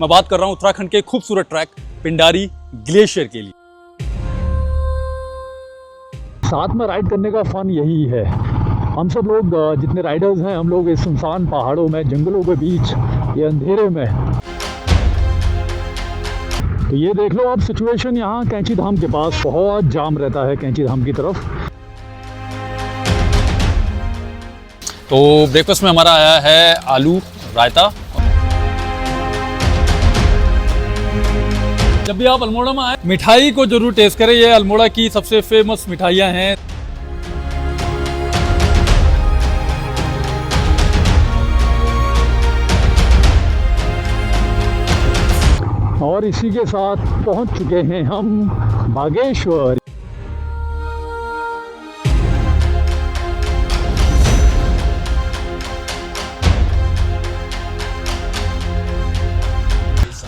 मैं बात कर रहा हूँ उत्तराखंड के खूबसूरत ट्रैक पिंडारी ग्लेशियर के लिए। साथ में राइड करने का फन यही है। हम सब लोग जितने राइडर्स हैं, हम लोग इस सुनसान पहाड़ों में, जंगलों के बीच, ये अंधेरे में। तो ये देख लो अब सिचुएशन यहाँ कैंची धाम के पास बहुत जाम रहता है कैंची धाम की तरफ। तो ब्रेकफास्ट में हमारा आया है आलू रायता। जब भी आप अल्मोड़ा में आए मिठाई को जरूर टेस्ट करें, ये अल्मोड़ा की सबसे फेमस मिठाइयाँ हैं। और इसी के साथ पहुंच चुके हैं हम बागेश्वर।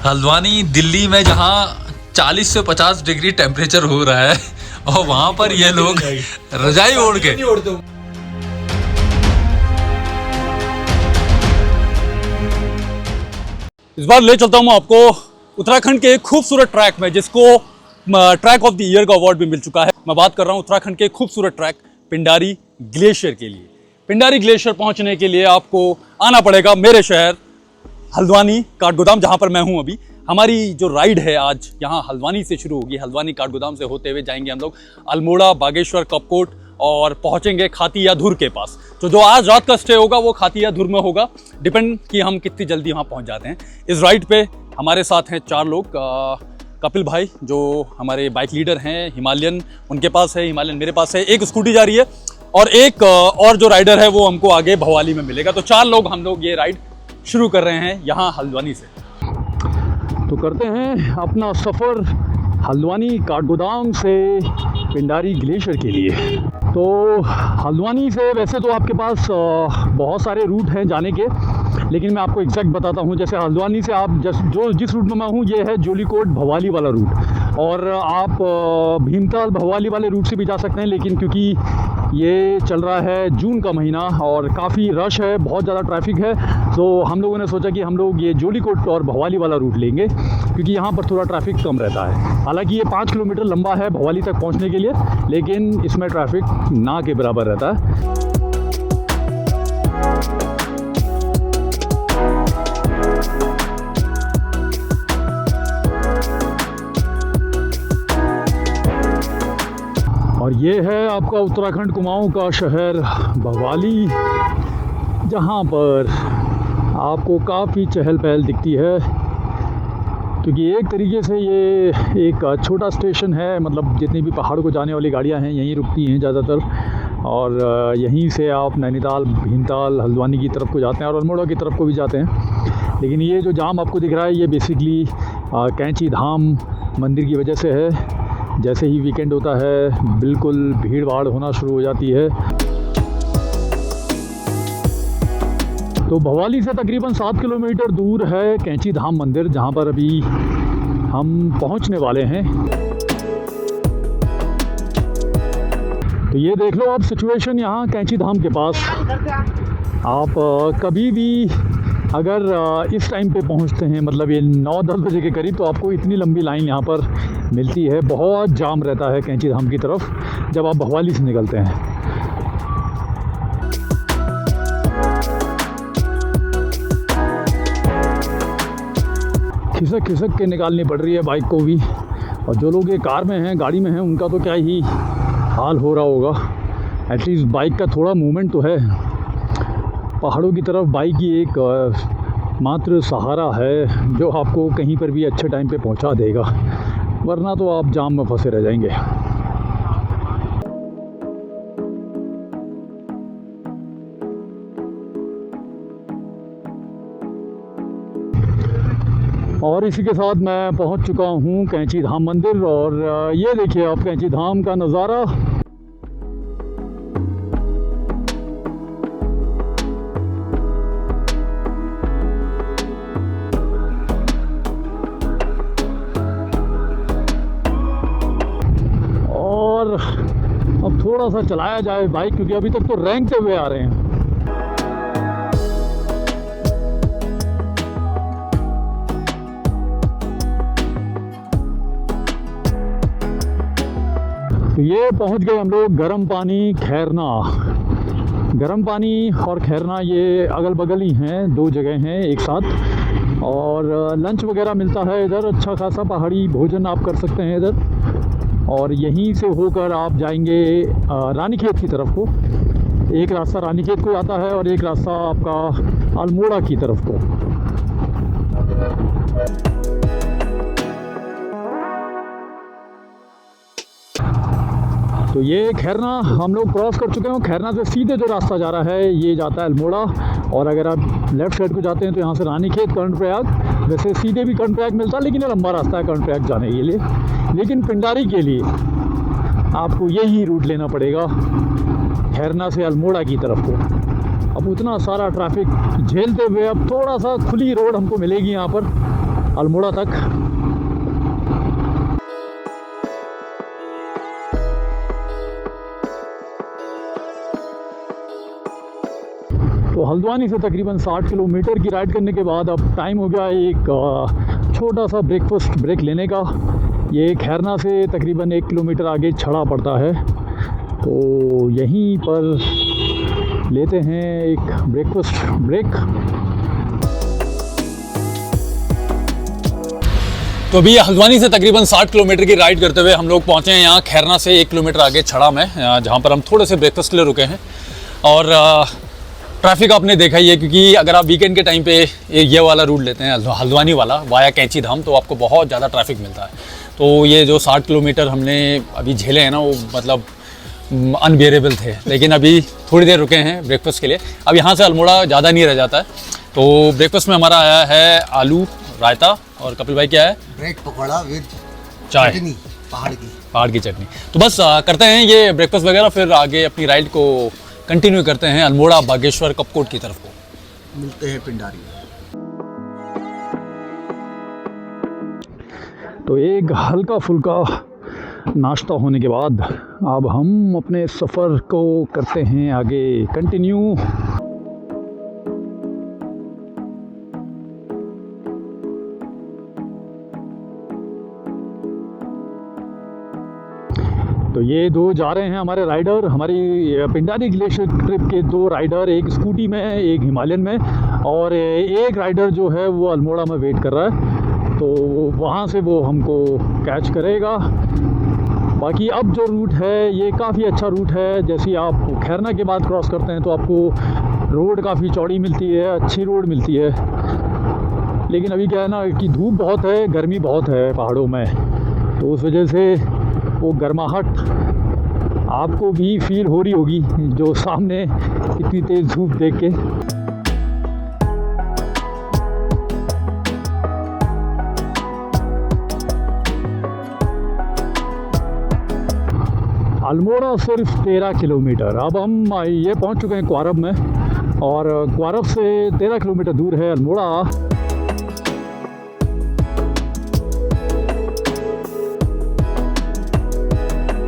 हल्द्वानी दिल्ली में जहाँ 40 से 50 डिग्री टेम्परेचर हो रहा है और वहाँ पर ये लोग रजाई ओढ़ के इस बार ले चलता हूँ मैं आपको उत्तराखंड के एक खूबसूरत ट्रैक में, जिसको ट्रैक ऑफ द ईयर का अवार्ड भी मिल चुका है। मैं बात कर रहा हूँ उत्तराखंड के खूबसूरत ट्रैक पिंडारी ग्लेशियर के लिए। पिंडारी ग्लेशियर पहुँचने के लिए आपको आना पड़ेगा मेरे शहर हल्द्वानी काठगोदाम, जहाँ पर मैं हूँ अभी। हमारी जो राइड है आज यहाँ हल्द्वानी से शुरू होगी। हल्द्वानी काठगोदाम से होते हुए जाएंगे हम लोग अल्मोड़ा, बागेश्वर, कपकोट और पहुँचेंगे खातिया धुर के पास। तो जो आज रात का स्टे होगा वो खातिया धुर में होगा, डिपेंड कि हम कितनी जल्दी वहाँ पहुँच जाते हैं। इस राइड पे हमारे साथ हैं 4 लोग। कपिल भाई जो हमारे बाइक लीडर हैं, हिमालयन उनके पास है, हिमालयन मेरे पास है, एक स्कूटी जा रही है और एक और जो राइडर है वो हमको आगे भवाली में मिलेगा। तो 4 लोग हम लोग ये राइड शुरू कर रहे हैं यहाँ हल्द्वानी से। तो करते हैं अपना सफ़र हल्द्वानी काठगोदाम से पिंडारी ग्लेशियर के लिए। तो हल्द्वानी से वैसे तो आपके पास बहुत सारे रूट हैं जाने के, लेकिन मैं आपको एग्जैक्ट बताता हूँ। जैसे हल्द्वानी से आप जिस रूट में मैं हूँ ये है जोलीकोट भवाली वाला रूट, और आप भीमताल भवाली वाले रूट से भी जा सकते हैं। लेकिन क्योंकि ये चल रहा है जून का महीना और काफ़ी रश है, बहुत ज़्यादा ट्रैफिक है, तो हम लोगों ने सोचा कि हम लोग ये जोलीकोट और भवाली वाला रूट लेंगे, क्योंकि यहाँ पर थोड़ा ट्रैफिक कम रहता है। हालांकि ये 5 किलोमीटर लंबा है भवाली तक पहुँचने के लिए, लेकिन इसमें ट्रैफिक ना के बराबर रहता है। और ये है आपका उत्तराखंड कुमाऊं का शहर भवाली, जहाँ पर आपको काफ़ी चहल पहल दिखती है, क्योंकि एक तरीके से ये एक छोटा स्टेशन है। मतलब जितनी भी पहाड़ों को जाने वाली गाड़ियाँ हैं यहीं रुकती हैं ज़्यादातर, और यहीं से आप नैनीताल, भीमताल, हल्द्वानी की तरफ को जाते हैं और अल्मोड़ा की तरफ को भी जाते हैं। लेकिन ये जो जाम आपको दिख रहा है ये बेसिकली कैंची धाम मंदिर की वजह से है। जैसे ही वीकेंड होता है बिल्कुल भीड़ भाड़ होना शुरू हो जाती है। तो भवाली से तकरीबन 7 किलोमीटर दूर है कैंची धाम मंदिर, जहाँ पर अभी हम पहुँचने वाले हैं। तो ये देख लो अब सिचुएशन यहाँ कैंची धाम के पास। आप कभी भी अगर इस टाइम पे पहुँचते हैं, मतलब ये 9-10 बजे के करीब, तो आपको इतनी लंबी लाइन यहाँ पर मिलती है। बहुत जाम रहता है कैंची धाम की तरफ जब आप भवाली से निकलते हैं। खिसक खिसक के निकालनी पड़ रही है बाइक को भी, और जो लोग ये कार में हैं, गाड़ी में हैं, उनका तो क्या ही हाल हो रहा होगा। एटलीस्ट बाइक का थोड़ा मूवमेंट तो है। पहाड़ों की तरफ बाइक ही एक मात्र सहारा है जो आपको कहीं पर भी अच्छे टाइम पे पहुंचा देगा, वरना तो आप जाम में फंसे रह जाएंगे। और इसी के साथ मैं पहुंच चुका हूं कैंची धाम मंदिर, और ये देखिए आप कैंची धाम का नज़ारा। और अब थोड़ा सा चलाया जाए बाइक, क्योंकि अभी तक तो रेंगते हुए आ रहे हैं। ये पहुंच गए हम लोग गर्म पानी खैरना। गर्म पानी और खैरना ये अगल बगल ही हैं, दो जगह हैं एक साथ। और लंच वगैरह मिलता है इधर, अच्छा खासा पहाड़ी भोजन आप कर सकते हैं इधर। और यहीं से होकर आप जाएंगे रानीखेत की तरफ को। एक रास्ता रानीखेत को आता है और एक रास्ता आपका अल्मोड़ा की तरफ को। तो ये खैरना हम लोग क्रॉस कर चुके हैं। खैरना से सीधे जो रास्ता जा रहा है ये जाता है अल्मोड़ा। और अगर आप लेफ़्ट साइड को जाते हैं तो यहाँ से रानीखेत, कर्णप्रयाग। वैसे सीधे भी कर्णप्रयाग मिलता है, लेकिन ये लंबा रास्ता है कर्णप्रयाग जाने के लिए। लेकिन पिंडारी के लिए आपको यही रूट लेना पड़ेगा, खैरना से अल्मोड़ा की तरफ को। अब उतना सारा ट्रैफिक झेलते हुए अब थोड़ा सा खुली रोड हमको मिलेगी यहाँ पर अल्मोड़ा तक। तो हल्द्वानी से तकरीबन 60 किलोमीटर की राइड करने के बाद अब टाइम हो गया एक छोटा सा ब्रेकफास्ट ब्रेक लेने का। ये खैरना से तकरीबन 1 किलोमीटर आगे छड़ा पड़ता है, तो यहीं पर लेते हैं एक ब्रेकफास्ट ब्रेक। तो अभी हल्द्वानी से तकरीबन 60 किलोमीटर की राइड करते हुए हम लोग पहुँचे हैं यहाँ खैरना से 1 किलोमीटर आगे छड़ा में, जहाँ पर हम थोड़े से ब्रेकफास्ट के लिए रुके हैं। और ट्रैफिक आपने देखा ही है, क्योंकि अगर आप वीकेंड के टाइम पे ये वाला रूट लेते हैं हल्द्वानी वाला वाया कैंची धाम, तो आपको बहुत ज़्यादा ट्रैफिक मिलता है। तो ये जो 60 किलोमीटर हमने अभी झेले हैं ना, वो मतलब अनबियरेबल थे। लेकिन अभी थोड़ी देर रुके हैं ब्रेकफास्ट के लिए। अब यहाँ से अल्मोड़ा ज़्यादा नहीं रह जाता है। तो ब्रेकफास्ट में हमारा आया है आलू रायता, और कपिल भाई क्या है? ब्रेड पकौड़ा विद चाय, चटनी, पहाड़ की चटनी। तो बस करते हैं ये ब्रेकफास्ट वगैरह, फिर आगे अपनी राइड को कंटिन्यू करते हैं अल्मोड़ा, बागेश्वर, कपकोट की तरफ को। मिलते हैं पिंडारी। तो एक हल्का फुल्का नाश्ता होने के बाद अब हम अपने सफ़र को करते हैं आगे कंटिन्यू। तो ये दो जा रहे हैं हमारे राइडर, हमारी पिंडारी ग्लेशियर ट्रिप के दो राइडर, एक स्कूटी में है, एक हिमालयन में। और एक राइडर जो है वो अल्मोड़ा में वेट कर रहा है, तो वहाँ से वो हमको कैच करेगा। बाकी अब जो रूट है ये काफ़ी अच्छा रूट है। जैसे आप खैरना के बाद क्रॉस करते हैं तो आपको रोड काफ़ी चौड़ी मिलती है, अच्छी रोड मिलती है। लेकिन अभी क्या है ना कि धूप बहुत है, गर्मी बहुत है पहाड़ों में, तो उस वजह से वो गर्माहट आपको भी फील हो रही होगी, जो सामने इतनी तेज़ धूप देख के। अल्मोड़ा सिर्फ 13 किलोमीटर। अब हम ये पहुंच चुके हैं क्वारब में, और क्वारब से 13 किलोमीटर दूर है अल्मोड़ा।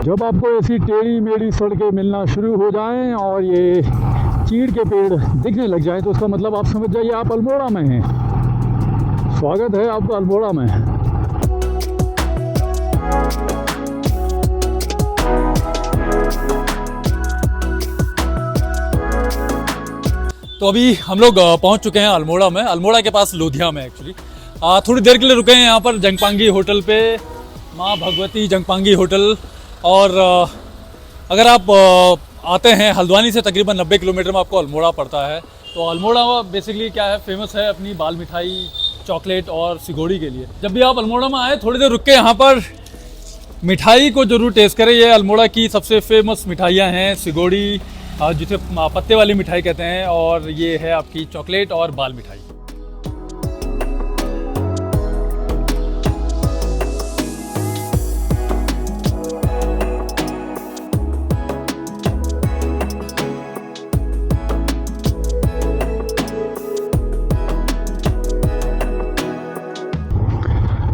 जब आपको ऐसी टेढ़ी मेढ़ी सड़कें मिलना शुरू हो जाएं और ये चीड़ के पेड़ दिखने लग जाएं, तो उसका मतलब आप समझ जाइए आप अल्मोड़ा में हैं। स्वागत है आपका अल्मोड़ा में। तो अभी हम लोग पहुंच चुके हैं अल्मोड़ा में, अल्मोड़ा के पास लोधिया में एक्चुअली। थोड़ी देर के लिए रुके हैं यहाँ पर जंगपांगी होटल पे, माँ भगवती जंगपांगी होटल। और अगर आप आते हैं हल्द्वानी से तकरीबन 90 किलोमीटर में आपको अल्मोड़ा पड़ता है। तो अल्मोड़ा बेसिकली क्या है, फेमस है अपनी बाल मिठाई, चॉकलेट और सिगोड़ी के लिए। जब भी आप अल्मोड़ा में आए थोड़ी देर रुक के यहाँ पर मिठाई को ज़रूर टेस्ट करें। ये अल्मोड़ा की सबसे फेमस मिठाइयाँ हैं सिगोड़ी, जिसे पत्ते वाली मिठाई कहते हैं, और ये है आपकी चॉकलेट और बाल मिठाई।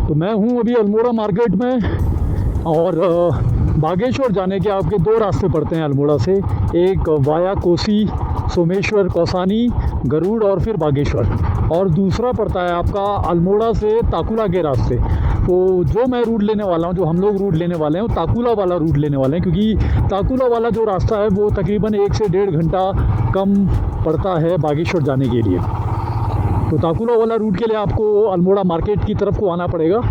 तो मैं हूँ अभी अल्मोड़ा मार्केट में, और बागेश्वर जाने के आपके दो रास्ते पड़ते हैं अल्मोड़ा से। एक वाया कोसी सोमेश्वर, कौसानी, गरुड़ और फिर बागेश्वर। और दूसरा पड़ता है आपका अल्मोड़ा से ताकुला के रास्ते। तो जो मैं रूट लेने वाला हूँ, जो हम लोग रूट लेने वाले हैं, वो ताकुला वाला रूट लेने वाले हैं, क्योंकि ताकुला वाला जो रास्ता है वो तकरीबन 1 से 1.5 घंटा कम पड़ता है बागेश्वर जाने के लिए। तो ताकुला वाला रूट के लिए आपको अल्मोड़ा मार्केट की तरफ को आना पड़ेगा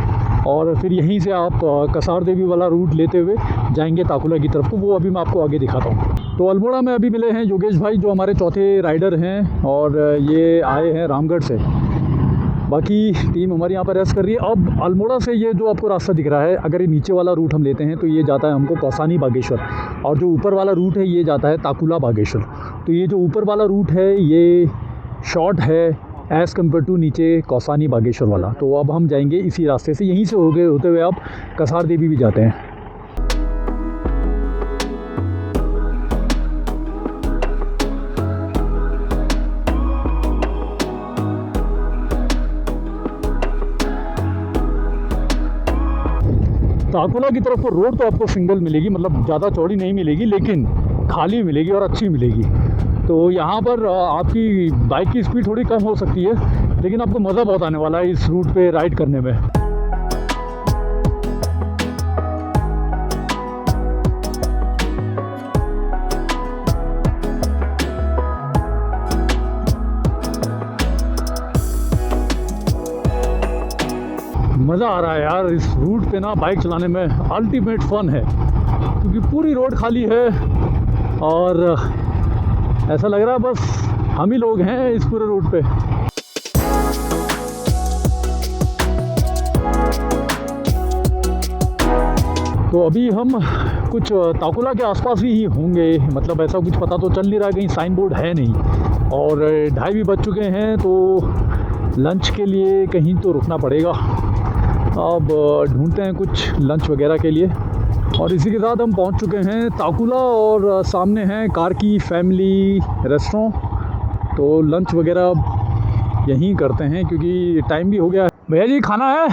और फिर यहीं से आप कसार देवी वाला रूट लेते हुए जाएंगे ताकुला की तरफ को। वो अभी मैं आपको आगे दिखाता हूँ। तो अल्मोड़ा में अभी मिले हैं योगेश भाई, जो हमारे चौथे राइडर हैं, और ये आए हैं रामगढ़ से। बाकी टीम हमारी यहाँ पर रेस्ट कर रही है। अब अल्मोड़ा से ये जो आपको रास्ता दिख रहा है, अगर ये नीचे वाला रूट हम लेते हैं तो ये जाता है हमको कौसानी बागेश्वर, और जो ऊपर वाला रूट है ये जाता है ताकुला बागेश्वर। तो ये जो ऊपर वाला रूट है ये शॉर्ट है एज़ कम्पेयर टू नीचे कौसानी बागेश्वर वाला। तो अब हम जाएंगे इसी रास्ते से, यहीं से होते हुए आप कसार देवी भी जाते हैं। ताकुला की तरफ को रोड तो आपको सिंगल मिलेगी, मतलब ज़्यादा चौड़ी नहीं मिलेगी, लेकिन खाली मिलेगी और अच्छी मिलेगी। तो यहाँ पर आपकी बाइक की स्पीड थोड़ी कम हो सकती है, लेकिन आपको मज़ा बहुत आने वाला है इस रूट पे राइड करने में। मज़ा आ रहा है यार इस रूट पे ना, बाइक चलाने में अल्टीमेट फ़न है, क्योंकि पूरी रोड खाली है और ऐसा लग रहा है बस हम ही लोग हैं इस पूरे रूट पे। तो अभी हम कुछ ताकुला के आसपास ही होंगे, मतलब ऐसा कुछ पता तो चल नहीं रहा, कहीं साइन बोर्ड है नहीं, और 2:30 भी बज चुके हैं, तो लंच के लिए कहीं तो रुकना पड़ेगा। अब ढूंढते हैं कुछ लंच वगैरह के लिए। और इसी के साथ हम पहुंच चुके हैं ताकुला, और सामने है कार की फैमिली रेस्टोरेंट। तो लंच वगैरह यहीं करते हैं क्योंकि टाइम भी हो गया है। भैया जी खाना है?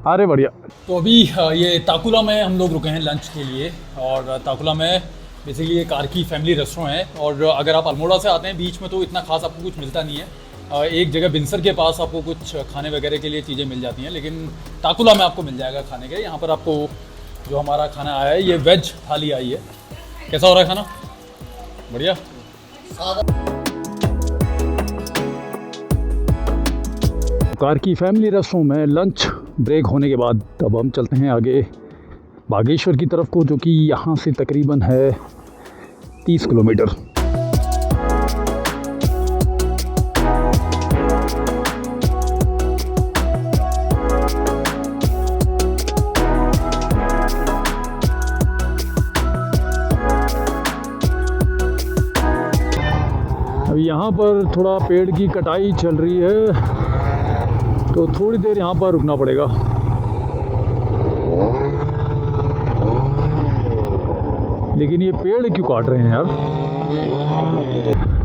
अरे बढ़िया। तो अभी ये ताकुला में हम लोग रुके हैं लंच के लिए, और ताकुला में बेसिकली ये कार की फैमिली रेस्टोरेंट है। और अगर आप अल्मोड़ा से आते हैं बीच में तो इतना खास आपको कुछ मिलता नहीं है। एक जगह बिनसर के पास आपको कुछ खाने वगैरह के लिए चीज़ें मिल जाती हैं, लेकिन ताकुला में आपको मिल जाएगा खाने के। यहाँ पर आपको जो हमारा खाना आया है ये वेज थाली आई है। कैसा हो रहा है खाना? बढ़िया। कार की फैमिली रेस्टोरेंट में लंच ब्रेक होने के बाद अब हम चलते हैं आगे बागेश्वर की तरफ को, जो कि यहाँ से तकरीबन है 30 किलोमीटर। यहाँ पर थोड़ा पेड़ की कटाई चल रही है, तो थोड़ी देर यहाँ पर रुकना पड़ेगा। लेकिन ये पेड़ क्यों काट रहे हैं यार?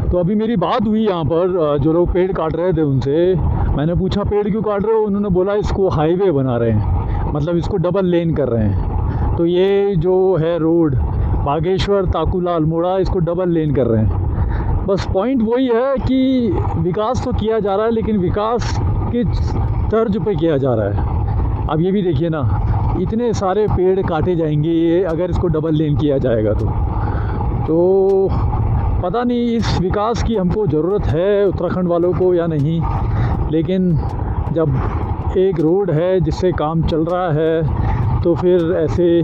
तो अभी मेरी बात हुई यहाँ पर, जो लोग पेड़ काट रहे थे उनसे मैंने पूछा पेड़ क्यों काट रहे हो? उन्होंने बोला इसको हाईवे बना रहे हैं, मतलब इसको डबल लेन कर रहे हैं। तो ये जो है रोड बागेश्वर ताकुला अल्मोड़ा, इसको डबल लेन कर रहे हैं। बस पॉइंट वही है कि विकास तो किया जा रहा है, लेकिन विकास किस तर्ज पे किया जा रहा है। अब ये भी देखिए ना, इतने सारे पेड़ काटे जाएंगे ये अगर इसको डबल लेन किया जाएगा तो पता नहीं इस विकास की हमको ज़रूरत है उत्तराखंड वालों को या नहीं। लेकिन जब एक रोड है जिससे काम चल रहा है, तो फिर ऐसे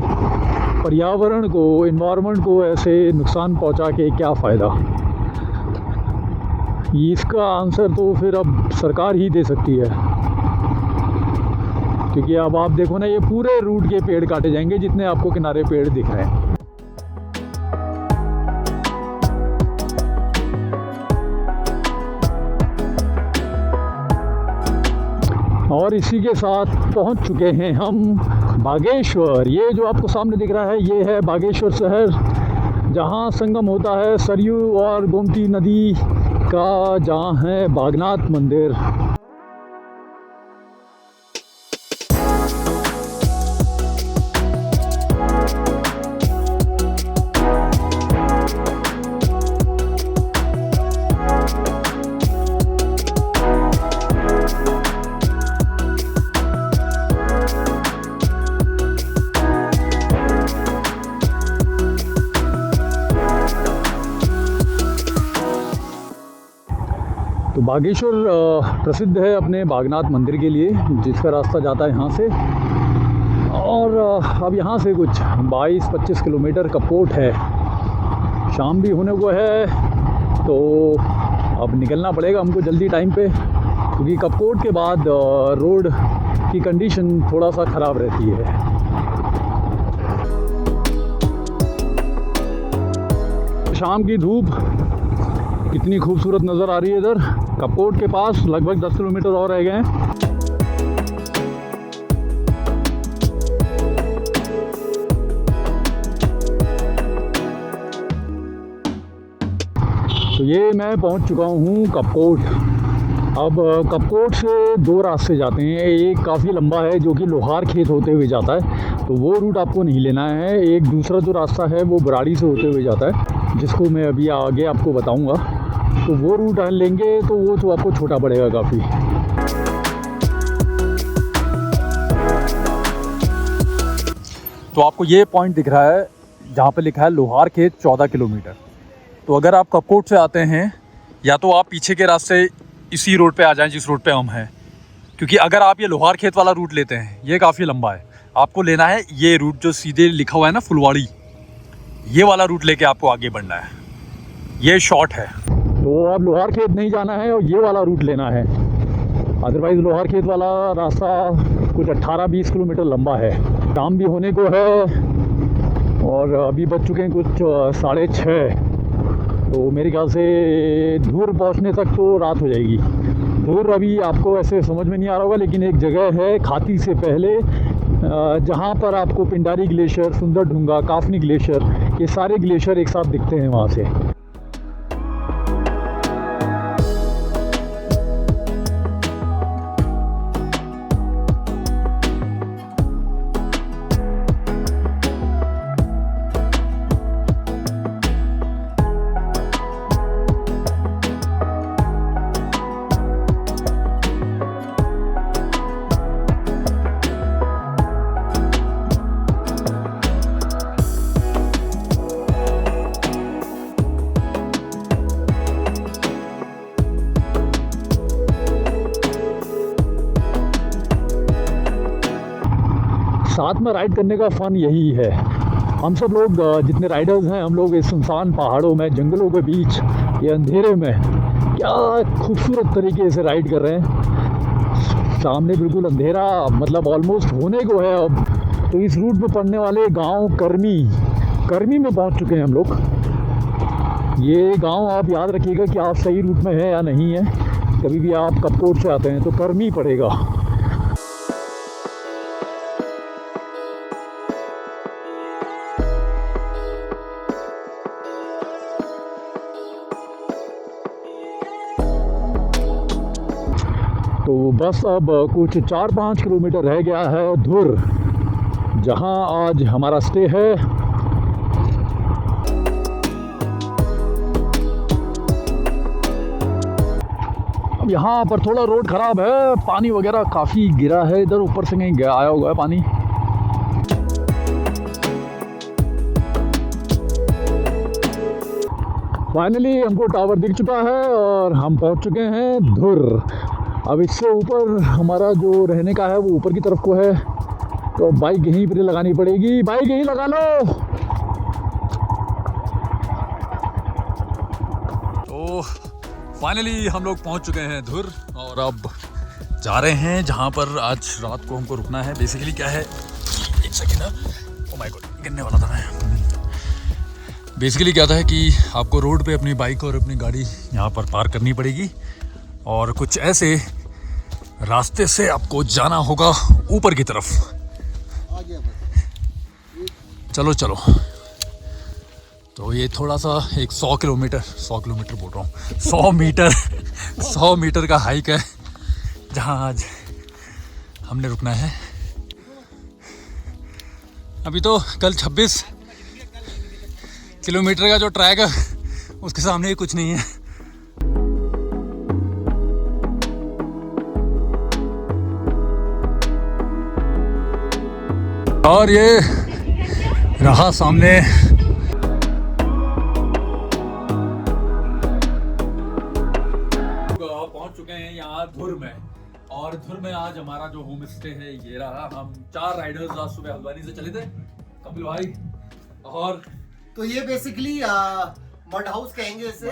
पर्यावरण को, इन्वायरमेंट को ऐसे नुकसान पहुंचा के क्या फ़ायदा? इसका आंसर तो फिर अब सरकार ही दे सकती है, क्योंकि अब आप देखो ना, ये पूरे रूट के पेड़ काटे जाएंगे जितने आपको किनारे पेड़ दिख रहे हैं। और इसी के साथ पहुंच चुके हैं हम बागेश्वर। ये जो आपको सामने दिख रहा है ये है बागेश्वर शहर, जहां संगम होता है सरयू और गोमती नदी का, जहाँ है बागनाथ मंदिर। तो बागेश्वर प्रसिद्ध है अपने बागनाथ मंदिर के लिए, जिसका रास्ता जाता है यहाँ से। और अब यहाँ से कुछ 22-25 किलोमीटर कपकोट है। शाम भी होने को है, तो अब निकलना पड़ेगा हमको जल्दी टाइम पे, क्योंकि कपकोट के बाद रोड की कंडीशन थोड़ा सा ख़राब रहती है। शाम की धूप कितनी खूबसूरत नज़र आ रही है इधर। कपकोट के पास लगभग 10 किलोमीटर और रह गए हैं। तो ये मैं पहुंच चुका हूँ कपकोट। अब कपकोट से 2 रास्ते जाते हैं। एक काफ़ी लंबा है जो कि लोहार खेत होते हुए जाता है, तो वो रूट आपको नहीं लेना है। एक दूसरा जो रास्ता है वो बराड़ी से होते हुए जाता है, जिसको मैं अभी आगे आपको बताऊंगा। तो वो रूट लेंगे तो वो तो आपको छोटा पड़ेगा काफ़ी। तो आपको ये पॉइंट दिख रहा है जहाँ पे लिखा है लोहार खेत 14 किलोमीटर। तो अगर आप कपकोट से आते हैं, या तो आप पीछे के रास्ते इसी रोड पे आ जाएं जिस रोड पे हम हैं, क्योंकि अगर आप ये लोहार खेत वाला रूट लेते हैं ये काफ़ी लंबा है। आपको लेना है ये रूट जो सीधे लिखा हुआ है ना फुलवाड़ी, ये वाला रूट लेके आपको आगे बढ़ना है। ये शॉर्ट है। तो आप लोहार खेत नहीं जाना है और ये वाला रूट लेना है। अदरवाइज़ लोहार खेत वाला रास्ता कुछ 18-20 किलोमीटर लंबा है। शाम भी होने को है और अभी बज चुके हैं कुछ 6:30। तो मेरे ख्याल से धूर पहुंचने तक तो रात हो जाएगी। धूर अभी आपको ऐसे समझ में नहीं आ रहा होगा, लेकिन एक जगह है खाती से पहले जहाँ पर आपको पिंडारी ग्लेशियर, सुंदरढूंगा, काफनी ग्लेशियर, ये सारे ग्लेशियर एक साथ दिखते हैं वहाँ से। साथ में राइड करने का फ़न यही है। हम सब लोग जितने राइडर्स हैं, हम लोग इस सुनसान पहाड़ों में, जंगलों के बीच, ये अंधेरे में क्या खूबसूरत तरीके से राइड कर रहे हैं। सामने बिल्कुल अंधेरा, मतलब ऑलमोस्ट होने को है अब। तो इस रूट में पड़ने वाले गांव करमी में पहुंच चुके हैं हम लोग। ये गांव आप याद रखिएगा कि आप सही रूट में हैं या नहीं है। कभी भी आप कपकोट से आते हैं तो करमी पड़ेगा। तो बस अब कुछ 4-5 किलोमीटर रह गया है धुर, जहां आज हमारा स्टे है। अब यहाँ पर थोड़ा रोड ख़राब है, पानी वगैरह काफ़ी गिरा है इधर, ऊपर से कहीं आया हुआ है पानी। फाइनली हमको टावर दिख चुका है और हम पहुँच चुके हैं धुर। अब इससे ऊपर हमारा जो रहने का है वो ऊपर की तरफ को है, तो बाइक यहीं पर लगानी पड़ेगी। बाइक यहीं लगा लो। तो फाइनली हम लोग पहुंच चुके हैं धुर, और अब जा रहे हैं जहां पर आज रात को हमको रुकना है। बेसिकली क्या है, एक सेकेंड, ओह माय गॉड, गिरने वाला था मैं। बेसिकली क्या था कि आपको रोड पे अपनी बाइक और अपनी गाड़ी यहाँ पर पार्क करनी पड़ेगी, और कुछ ऐसे रास्ते से आपको जाना होगा ऊपर की तरफ। चलो चलो। तो ये थोड़ा सा एक 100 किलोमीटर बोल रहा हूँ, 100 मीटर का हाइक है जहाँ आज हमने रुकना है। अभी तो कल 26 किलोमीटर का जो ट्रैक है उसके सामने ही कुछ नहीं है। और ये रहा सामने चुके हैं यहाँ धुर में, और धुर में आज हमारा जो होम स्टे है ये रहा। हम 4 राइडर्स आज सुबह हल्द्वानी से चले थे, कपिल भाई। और तो ये बेसिकली मड हाउस कहेंगे इसे।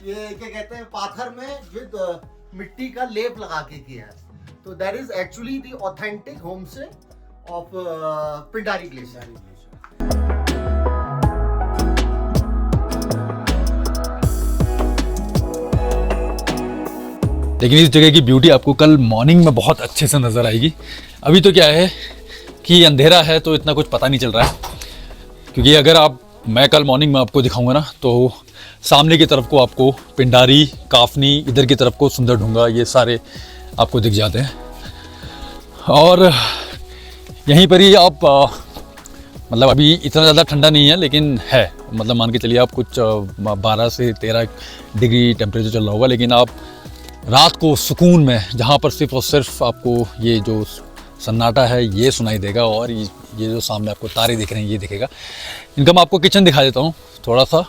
ये क्या कहते हैं, पाथर में विद मिट्टी का लेप लगा के किया है। तो that is actually the authentic home stay of Pindari glacier. लेकिन इस जगह की ब्यूटी आपको कल मॉर्निंग में बहुत अच्छे से नज़र आएगी। अभी तो क्या है कि अंधेरा है तो इतना कुछ पता नहीं चल रहा है, क्योंकि अगर मैं कल मॉर्निंग में आपको दिखाऊंगा ना तो सामने की तरफ को आपको पिंडारी, काफनी, इधर की तरफ को सुंदर ढूंगा, ये सारे आपको दिख जाते हैं। और यहीं पर ही आप मतलब अभी इतना ज़्यादा ठंडा नहीं है, लेकिन है, मतलब मान के चलिए आप कुछ 12 से 13 डिग्री टेम्परेचर चल रहा होगा। लेकिन आप रात को सुकून में, जहाँ पर सिर्फ और सिर्फ आपको ये जो सन्नाटा है ये सुनाई देगा, और ये जो सामने आपको तारे दिख रहे हैं ये दिखेगा। इनका मैं आपको किचन दिखा देता हूँ थोड़ा सा।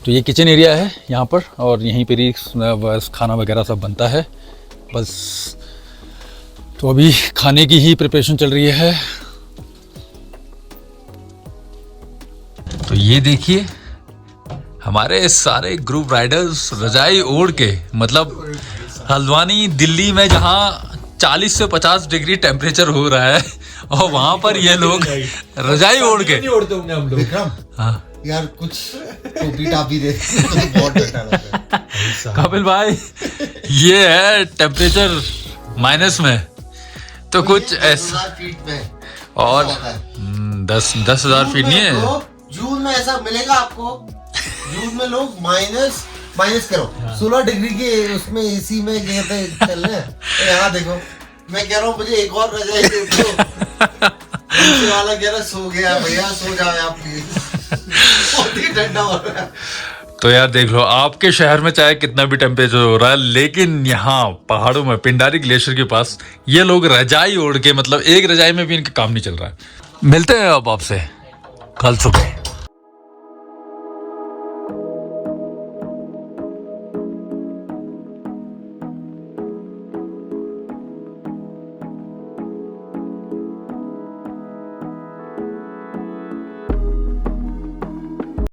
तो ये किचन एरिया है यहाँ पर, और यहीं पर ही बस खाना वगैरह सब बनता है बस। तो अभी खाने की ही प्रिपरेशन चल रही है। तो ये देखिए हमारे सारे ग्रुप राइडर्स रजाई ओढ़ के, मतलब हल्द्वानी दिल्ली में जहाँ 40 से 50 डिग्री टेम्परेचर हो रहा है, और वहां पर ये लोग रजाई ओढ़ के। नहीं ओढ़ते होंगे हम लोग। विक्रम, हाँ यार कुछ टोपी टापी दे तो बहुत डर लगता है। कपिल भाई, ये है टेम्परेचर माइनस में, तो कुछ ऐसा। 10,000 फीट में और होता है। 10,000 फीट नहीं है। जून में ऐसा मिलेगा आपको। जून में लोग माइनस करो 16 डिग्री के उसमें एसी में कहते चल रहे हैं। तो यहाँ देखो, मैं कह रहा हूँ मुझे एक और रजाई दे दो। नीचे वाला कह रहा सो गया, भैया सो जाओ आप प्लीज, बहुत ही ठंडा हो रहा है। तो यार देख लो, आपके शहर में चाहे कितना भी टेम्परेचर हो रहा है, लेकिन यहाँ पहाड़ों में पिंडारी ग्लेशियर के पास ये लोग रजाई ओढ़ के, मतलब एक रजाई में भी इनका काम नहीं चल रहा है। मिलते हैं अब आपसे कल सुबह।